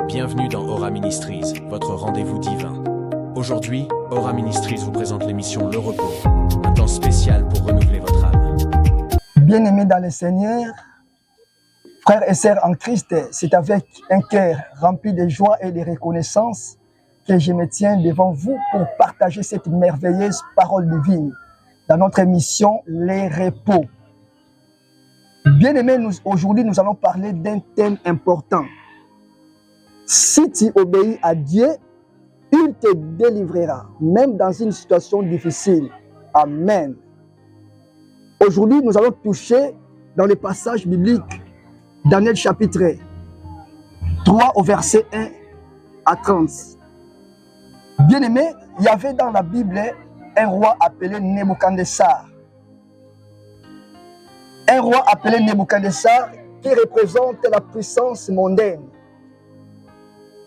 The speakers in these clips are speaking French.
Bienvenue dans Aura Ministries, votre rendez-vous divin. Aujourd'hui, Aura Ministries vous présente l'émission Le Repos, un temps spécial pour renouveler votre âme. Bien-aimés dans le Seigneur, frères et sœurs en Christ, c'est avec un cœur rempli de joie et de reconnaissance que je me tiens devant vous pour partager cette merveilleuse parole divine dans notre émission Les Repos. Bien-aimés, aujourd'hui nous allons parler d'un thème important. Si tu obéis à Dieu, il te délivrera, même dans une situation difficile. Amen. Aujourd'hui, nous allons toucher dans le passage biblique, Daniel chapitre 3 au verset 1 à 30. Bien-aimé, il y avait dans la Bible un roi appelé Nebuchadnezzar. Un roi appelé Nebuchadnezzar qui représente la puissance mondaine.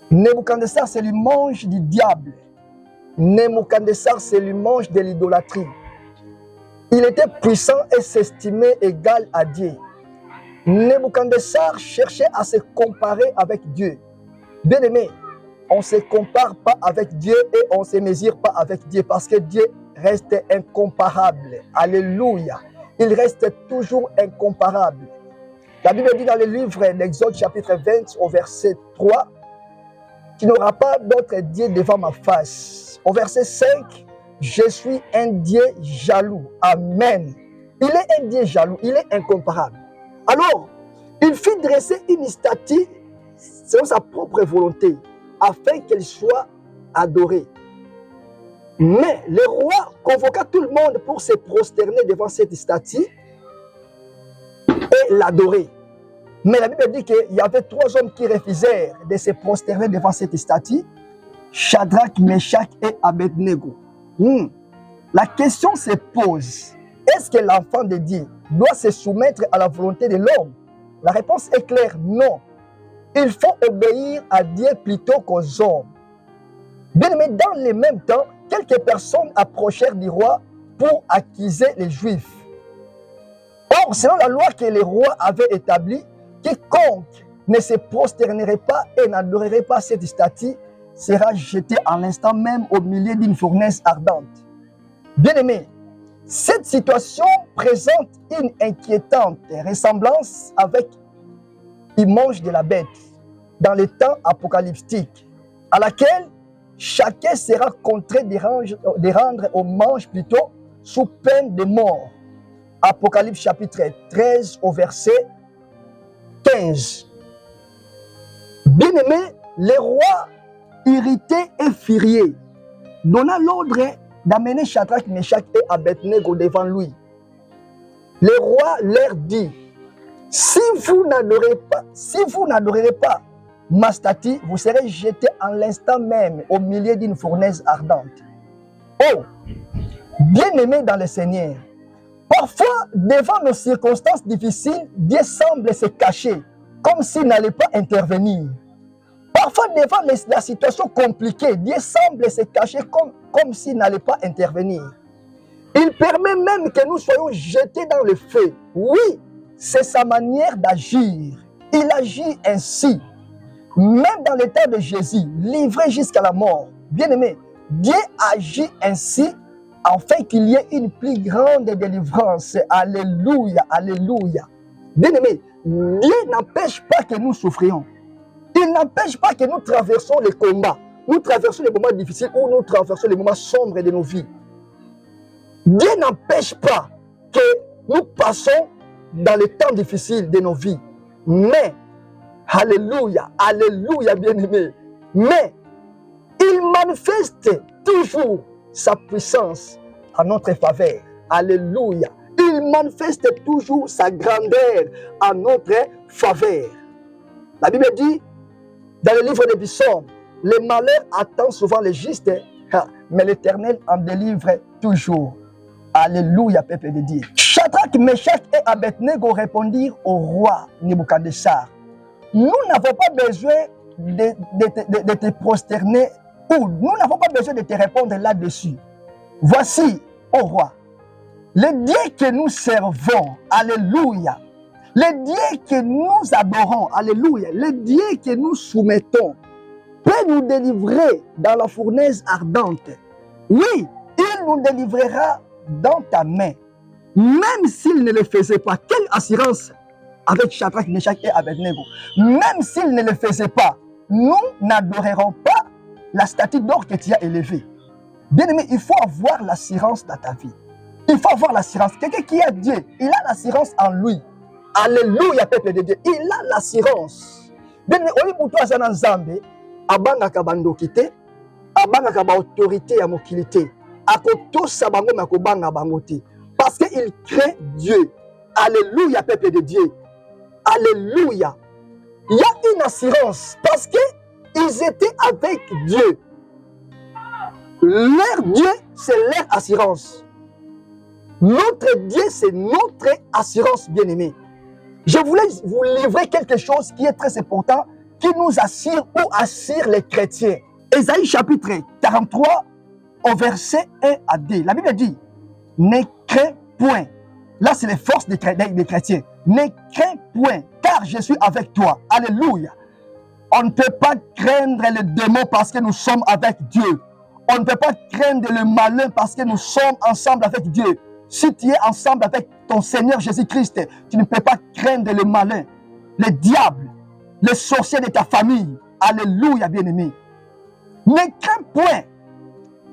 Nebuchadnezzar, c'est l'image du diable. Nebuchadnezzar, c'est l'image de l'idolâtrie. Il était puissant et s'estimait égal à Dieu. Nebuchadnezzar cherchait à se comparer avec Dieu. Bien-aimé, on ne se compare pas avec Dieu et on ne se mesure pas avec Dieu parce que Dieu reste incomparable. Alléluia. Il reste toujours incomparable. La Bible dit dans le livre d'Exode chapitre 20 au verset 3, « Tu n'auras pas d'autre Dieu devant ma face. » Au verset 5, « Je suis un Dieu jaloux. » Amen. Il est un Dieu jaloux, il est incomparable. Alors, il fit dresser une statue selon sa propre volonté, afin qu'elle soit adorée. Mais le roi convoqua tout le monde pour se prosterner devant cette statue et l'adorer. Mais la Bible dit qu'il y avait 3 hommes qui refusèrent de se prosterner devant cette statue, Shadrach, Meshach et Abednego. La question se pose, est-ce que l'enfant de Dieu doit se soumettre à la volonté de l'homme? La réponse est claire, non. Il faut obéir à Dieu plutôt qu'aux hommes. Bien, mais dans le même temps, quelques personnes approchèrent du roi pour accuser les Juifs. Or, selon la loi que le roi avait établie, quiconque ne se prosternerait pas et n'adorerait pas cette statue sera jeté à l'instant même au milieu d'une fournaise ardente. Bien-aimés, cette situation présente une inquiétante ressemblance avec l'image de la bête dans les temps apocalyptiques, à laquelle chacun sera contraint de rendre hommage plutôt sous peine de mort. Apocalypse chapitre 13 au verset 15. Bien-aimé, le roi, irrité et furieux, donna l'ordre d'amener Shadrach, Meshach et Abednego devant lui. Le roi leur dit, si vous n'adorerez pas ma statue, vous serez jetés en l'instant même au milieu d'une fournaise ardente. Oh, bien-aimés dans le Seigneur, parfois, devant nos circonstances difficiles, Dieu semble se cacher, comme s'il n'allait pas intervenir. Parfois, devant la situation compliquée, Dieu semble se cacher comme s'il n'allait pas intervenir. Il permet même que nous soyons jetés dans le feu. Oui, c'est sa manière d'agir. Il agit ainsi. Même dans l'état de Jésus, livré jusqu'à la mort. Bien-aimé, Dieu agit ainsi afin qu'il y ait une plus grande délivrance. Alléluia, alléluia. Bien-aimé, Dieu n'empêche pas que nous souffrions. Il n'empêche pas que nous traversons les combats, nous traversons les moments difficiles ou nous traversons les moments sombres de nos vies. Dieu n'empêche pas que nous passons dans les temps difficiles de nos vies. Mais, alléluia, alléluia, bien-aimé. Mais, il manifeste toujours sa puissance en notre faveur. Alléluia. Il manifeste toujours sa grandeur en notre faveur. La Bible dit, dans le livre des Psaumes, le malheur attend souvent le juste, mais l'Éternel en délivre toujours. Alléluia, peuple de Dieu. Shadrach, Meshach et Abednego répondirent au roi Nebuchadnezzar. Nous n'avons pas besoin de te prosterner ou nous n'avons pas besoin de te répondre là-dessus. Voici, ô roi, le Dieu que nous servons, alléluia, Le Dieu que nous adorons, alléluia, le Dieu que nous soumettons, peut nous délivrer dans la fournaise ardente. Oui, il nous délivrera dans ta main. Même s'il ne le faisait pas, quelle assurance avec Shadrach, Meshach et Abednego. Même s'il ne le faisait pas, nous n'adorerons pas la statue d'or que tu as élevée. Bien aimé, il faut avoir l'assurance dans ta vie. Il faut avoir l'assurance. Quelqu'un qui a Dieu, il a l'assurance en lui. Alléluia, peuple de Dieu. Il a l'assurance. Bien aimé, on dit pour toi, Zana Nzambe, abanga bandoki te, abanga ba autorité ya mokili te, akotosa bango makobanga bango te, parce qu'il craint Dieu. Alléluia, peuple de Dieu. Alléluia. Il y a une assurance parce qu'ils étaient avec Dieu. Leur Dieu, c'est leur assurance. Notre Dieu, c'est notre assurance, bien-aimée. Je voulais vous livrer quelque chose qui est très important, qui nous assure ou assure les chrétiens. Ésaïe chapitre 43, au verset 1 à 2. La Bible dit, ne crains point. Là, c'est les forces des chrétiens. Ne crains point, car je suis avec toi. Alléluia. On ne peut pas craindre le démon parce que nous sommes avec Dieu. On ne peut pas craindre le malin parce que nous sommes ensemble avec Dieu. Si tu es ensemble avec ton Seigneur Jésus-Christ, tu ne peux pas craindre le malin, le diable, les sorciers de ta famille. Alléluia, bien-aimé. Ne crains point,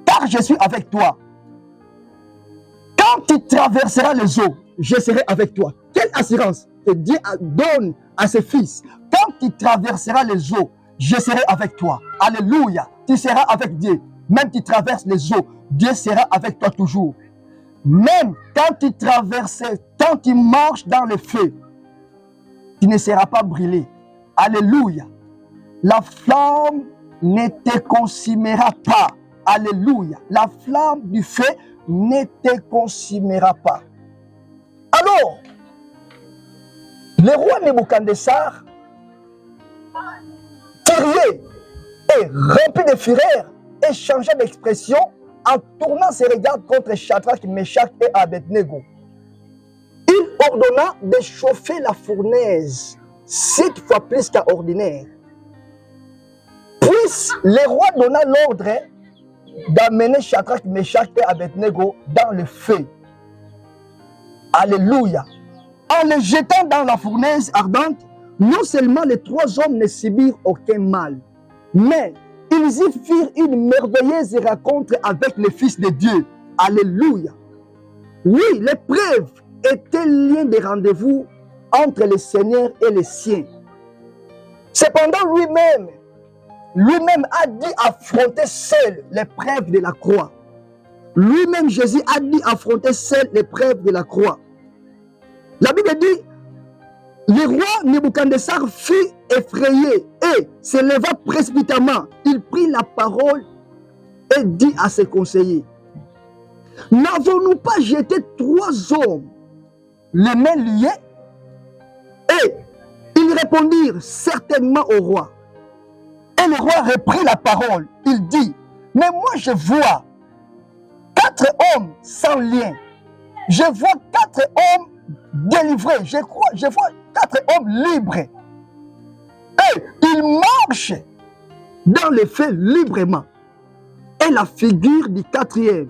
car je suis avec toi. Quand tu traverseras les eaux, je serai avec toi. Quelle assurance que Dieu donne à ses fils. Quand tu traverseras les eaux, je serai avec toi. Alléluia. Tu seras avec Dieu. Même tu traverses les eaux, Dieu sera avec toi toujours. Même quand tu traverses, quand tu marches dans le feu, tu ne seras pas brûlé. Alléluia. La flamme ne te consumera pas. Alléluia. La flamme du feu ne te consumera pas. Alors, le roi Nebuchadnezzar, furieux et rempli de fureur, et changea d'expression en tournant ses regards contre Shadrach, Meshach et Abednego. Il ordonna de chauffer la fournaise 7 fois plus qu'à ordinaire. Puis le roi donna l'ordre d'amener Shadrach, Meshach et Abednego dans le feu. Alléluia. En les jetant dans la fournaise ardente, non seulement les 3 hommes ne subirent aucun mal, mais ils y firent une merveilleuse rencontre avec le Fils de Dieu. Alléluia. Oui, l'épreuve était le lien de rendez-vous entre le Seigneur et les siens. Cependant, lui-même a dit affronter seul l'épreuve de la croix. Lui-même, Jésus a dit affronter seul l'épreuve de la croix. La Bible dit, le roi Nebuchadnezzar fut effrayé et se leva précipitamment. Il prit la parole et dit à ses conseillers, n'avons-nous pas jeté 3 hommes les mains liées? Et ils répondirent certainement au roi. Et le roi reprit la parole. Il dit, mais moi je vois 4 hommes sans lien. Je vois 4 hommes délivrés. Je vois 4 hommes libres. Et ils marchent dans le feu librement. Et la figure du 4e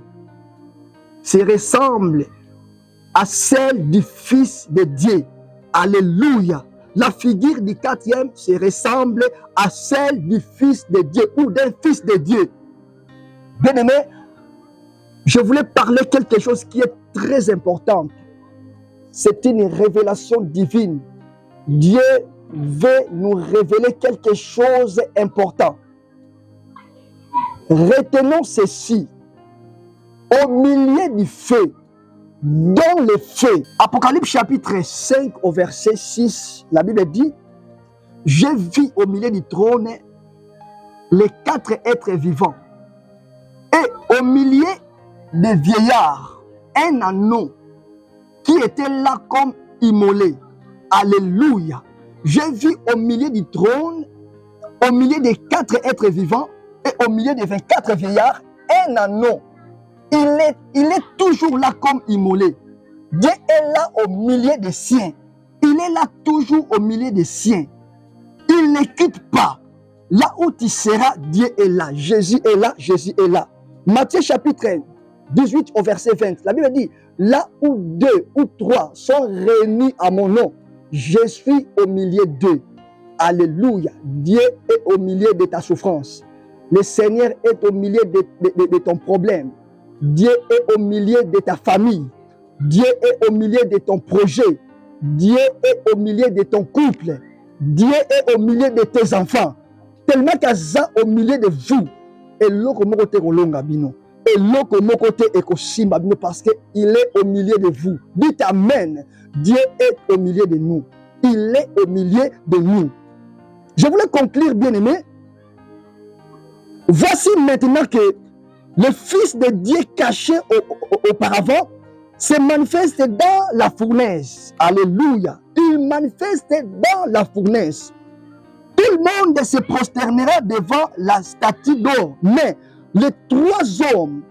se ressemble à celle du Fils de Dieu. Alléluia. La figure du 4e se ressemble à celle du Fils de Dieu ou d'un Fils de Dieu. Bien aimé, je voulais parler quelque chose qui est très important. C'est une révélation divine. Dieu veut nous révéler quelque chose d'important. Retenons ceci. Au milieu du feu, dans le feu, Apocalypse chapitre 5 au verset 6, la Bible dit, j'ai vu au milieu du trône les 4 êtres vivants. Et au milieu des vieillards, un anneau qui était là comme immolé. Alléluia. J'ai vu au milieu du trône, au milieu des 4 êtres vivants et au milieu des 24 vieillards, un anneau. Il est toujours là comme immolé. Dieu est là au milieu des siens. Il est là toujours au milieu des siens. Il ne quitte pas. Là où tu seras, Dieu est là. Jésus est là, Jésus est là. Matthieu chapitre 18 au verset 20. La Bible dit, là où 2 ou 3 sont réunis à mon nom, je suis au milieu d'eux. Alléluia. Dieu est au milieu de ta souffrance. Le Seigneur est au milieu de ton problème. Dieu est au milieu de ta famille. Dieu est au milieu de ton projet. Dieu est au milieu de ton couple. Dieu est au milieu de tes enfants. Tellement qu'Aza au milieu de vous. Et l'autre côté kolonga bino. Et l'autre côté ekosimba bino parce qu'il est au milieu de vous. Dites Amen. Dieu est au milieu de nous. Il est au milieu de nous. Je voulais conclure, bien-aimé. Voici maintenant que le Fils de Dieu caché auparavant se manifeste dans la fournaise. Alléluia. Il manifeste dans la fournaise. Tout le monde se prosternera devant la statue d'or. Mais les 3 hommes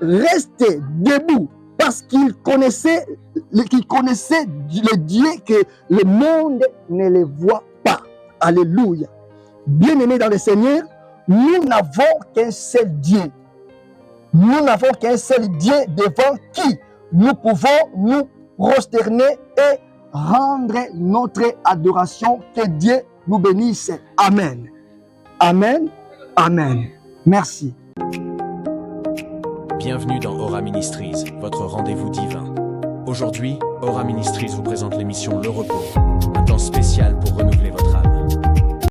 restaient debout parce qu'ils connaissaient le Dieu que le monde ne le voit pas. Alléluia. Bien-aimés dans le Seigneur, nous n'avons qu'un seul Dieu. Nous n'avons qu'un seul Dieu devant qui nous pouvons nous prosterner et rendre notre adoration. Que Dieu nous bénisse. Amen. Amen. Amen. Merci. Bienvenue dans Aura Ministries, votre rendez-vous divin. Aujourd'hui, Aura Ministries vous présente l'émission Le Repos, un temps spécial pour renouveler votre